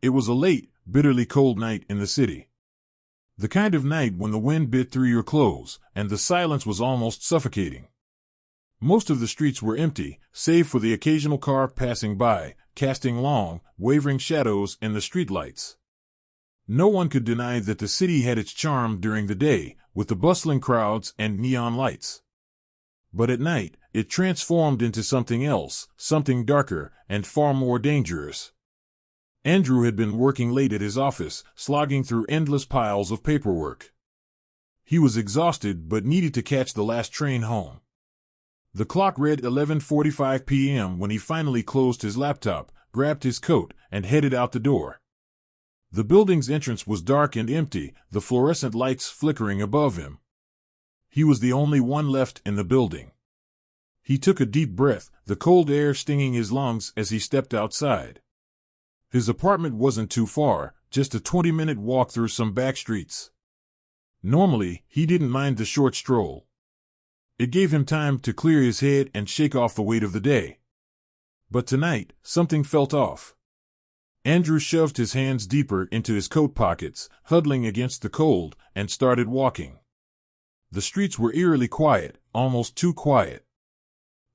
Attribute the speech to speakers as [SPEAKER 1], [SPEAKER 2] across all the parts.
[SPEAKER 1] It was a late, bitterly cold night in the city. The kind of night when the wind bit through your clothes, and the silence was almost suffocating. Most of the streets were empty, save for the occasional car passing by, casting long, wavering shadows in the streetlights. No one could deny that the city had its charm during the day, with the bustling crowds and neon lights. But at night, it transformed into something else, something darker, and far more dangerous. Andrew had been working late at his office, slogging through endless piles of paperwork. He was exhausted but needed to catch the last train home. The clock read 11:45 p.m. when he finally closed his laptop, grabbed his coat, and headed out the door. The building's entrance was dark and empty, the fluorescent lights flickering above him. He was the only one left in the building. He took a deep breath, the cold air stinging his lungs as he stepped outside. His apartment wasn't too far, just a 20-minute walk through some back streets. Normally, he didn't mind the short stroll. It gave him time to clear his head and shake off the weight of the day. But tonight, something felt off. Andrew shoved his hands deeper into his coat pockets, huddling against the cold, and started walking. The streets were eerily quiet, almost too quiet.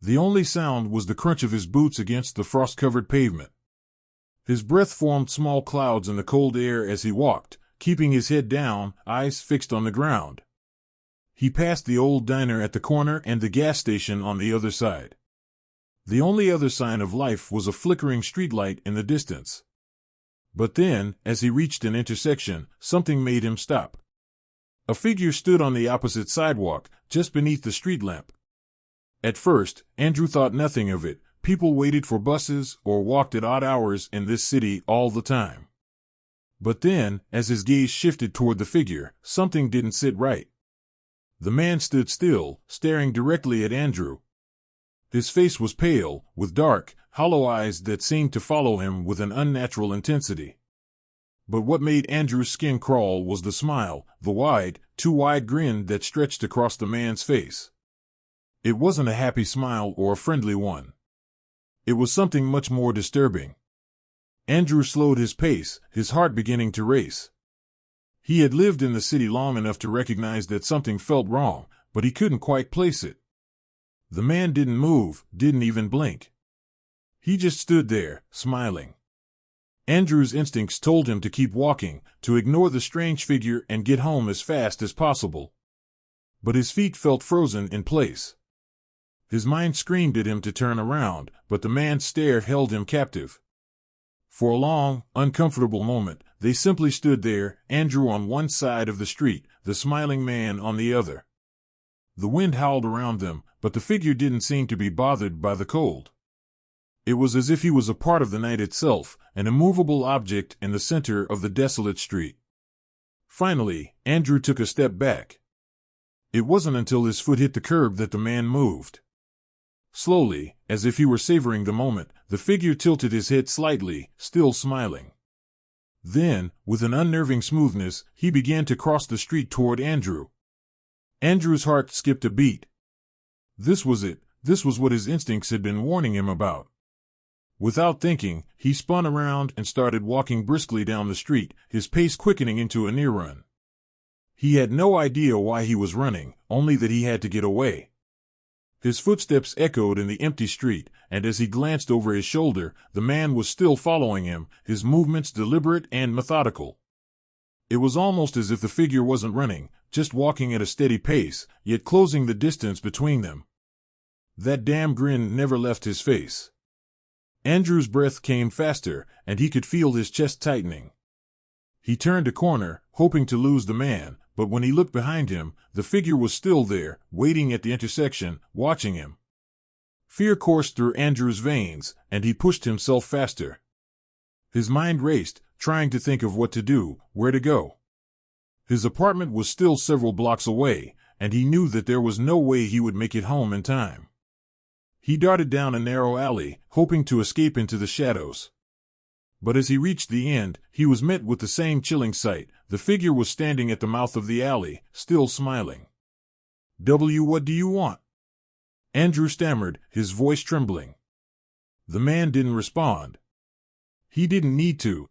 [SPEAKER 1] The only sound was the crunch of his boots against the frost-covered pavement. His breath formed small clouds in the cold air as he walked, keeping his head down, eyes fixed on the ground. He passed the old diner at the corner and the gas station on the other side. The only other sign of life was a flickering streetlight in the distance. But then, as he reached an intersection, something made him stop. A figure stood on the opposite sidewalk, just beneath the street lamp. At first, Andrew thought nothing of it. People waited for buses or walked at odd hours in this city all the time. But then, as his gaze shifted toward the figure, something didn't sit right. The man stood still, staring directly at Andrew. His face was pale, with dark, hollow eyes that seemed to follow him with an unnatural intensity. But what made Andrew's skin crawl was the smile, the wide, too wide grin that stretched across the man's face. It wasn't a happy smile or a friendly one. It was something much more disturbing. Andrew slowed his pace, his heart beginning to race. He had lived in the city long enough to recognize that something felt wrong, but he couldn't quite place it. The man didn't move, didn't even blink. He just stood there, smiling. Andrew's instincts told him to keep walking, to ignore the strange figure and get home as fast as possible. But his feet felt frozen in place. His mind screamed at him to turn around, but the man's stare held him captive. For a long, uncomfortable moment, they simply stood there, Andrew on one side of the street, the smiling man on the other. The wind howled around them, but the figure didn't seem to be bothered by the cold. It was as if he was a part of the night itself, an immovable object in the center of the desolate street. Finally, Andrew took a step back. It wasn't until his foot hit the curb that the man moved. Slowly, as if he were savoring the moment, the figure tilted his head slightly, still smiling. Then, with an unnerving smoothness, he began to cross the street toward Andrew. Andrew's heart skipped a beat. This was it. This was what his instincts had been warning him about. Without thinking, he spun around and started walking briskly down the street, his pace quickening into a near run. He had no idea why he was running, only that he had to get away. His footsteps echoed in the empty street, and as he glanced over his shoulder, the man was still following him, his movements deliberate and methodical. It was almost as if the figure wasn't running, just walking at a steady pace, yet closing the distance between them. That damn grin never left his face. Andrew's breath came faster, and he could feel his chest tightening. He turned a corner, hoping to lose the man, but when he looked behind him, the figure was still there, waiting at the intersection, watching him. Fear coursed through Andrew's veins, and he pushed himself faster. His mind raced, trying to think of what to do, where to go. His apartment was still several blocks away, and he knew that there was no way he would make it home in time. He darted down a narrow alley, hoping to escape into the shadows. But as he reached the end, he was met with the same chilling sight. The figure was standing at the mouth of the alley, still smiling. What do you want?" Andrew stammered, his voice trembling. The man didn't respond. He didn't need to.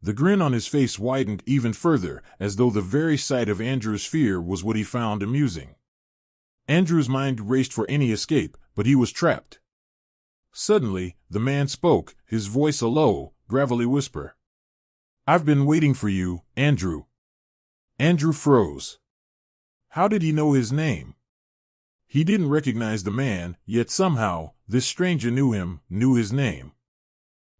[SPEAKER 1] The grin on his face widened even further, as though the very sight of Andrew's fear was what he found amusing. Andrew's mind raced for any escape, but he was trapped. Suddenly, the man spoke, his voice a low, gravelly whisper. "I've been waiting for you, Andrew." Andrew froze. How did he know his name? He didn't recognize the man, yet somehow, this stranger knew him, knew his name.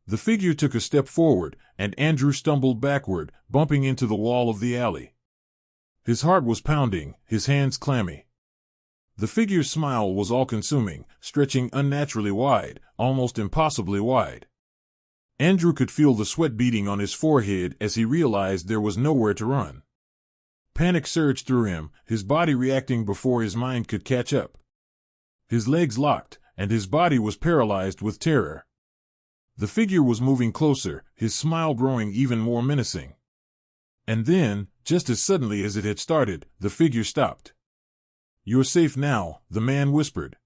[SPEAKER 1] The figure took a step forward, and Andrew stumbled backward, bumping into the wall of the alley. His heart was pounding, his hands clammy. The figure's smile was all-consuming, stretching unnaturally wide, almost impossibly wide. Andrew could feel the sweat beading on his forehead as he realized there was nowhere to run. Panic surged through him, his body reacting before his mind could catch up. His legs locked, and his body was paralyzed with terror. The figure was moving closer, his smile growing even more menacing. And then, just as suddenly as it had started, the figure stopped. "You're safe now," the man whispered.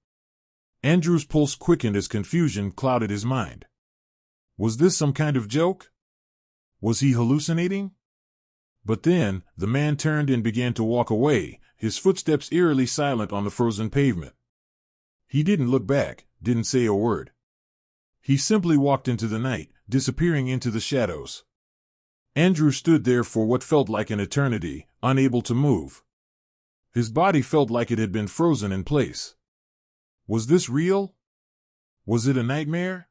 [SPEAKER 1] Andrew's pulse quickened as confusion clouded his mind. Was this some kind of joke? Was he hallucinating? But then, the man turned and began to walk away, his footsteps eerily silent on the frozen pavement. He didn't look back, didn't say a word. He simply walked into the night, disappearing into the shadows. Andrew stood there for what felt like an eternity, unable to move. His body felt like it had been frozen in place. Was this real? Was it a nightmare?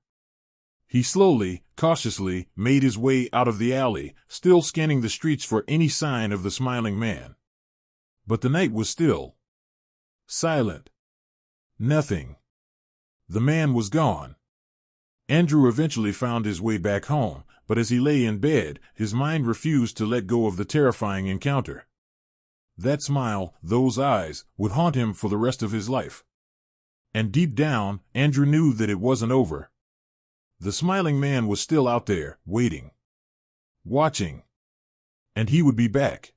[SPEAKER 1] He slowly, cautiously, made his way out of the alley, still scanning the streets for any sign of the smiling man. But the night was still. Silent. Nothing. The man was gone. Andrew eventually found his way back home, but as he lay in bed, his mind refused to let go of the terrifying encounter. That smile, those eyes, would haunt him for the rest of his life. And deep down, Andrew knew that it wasn't over. The smiling man was still out there, waiting. Watching. And he would be back.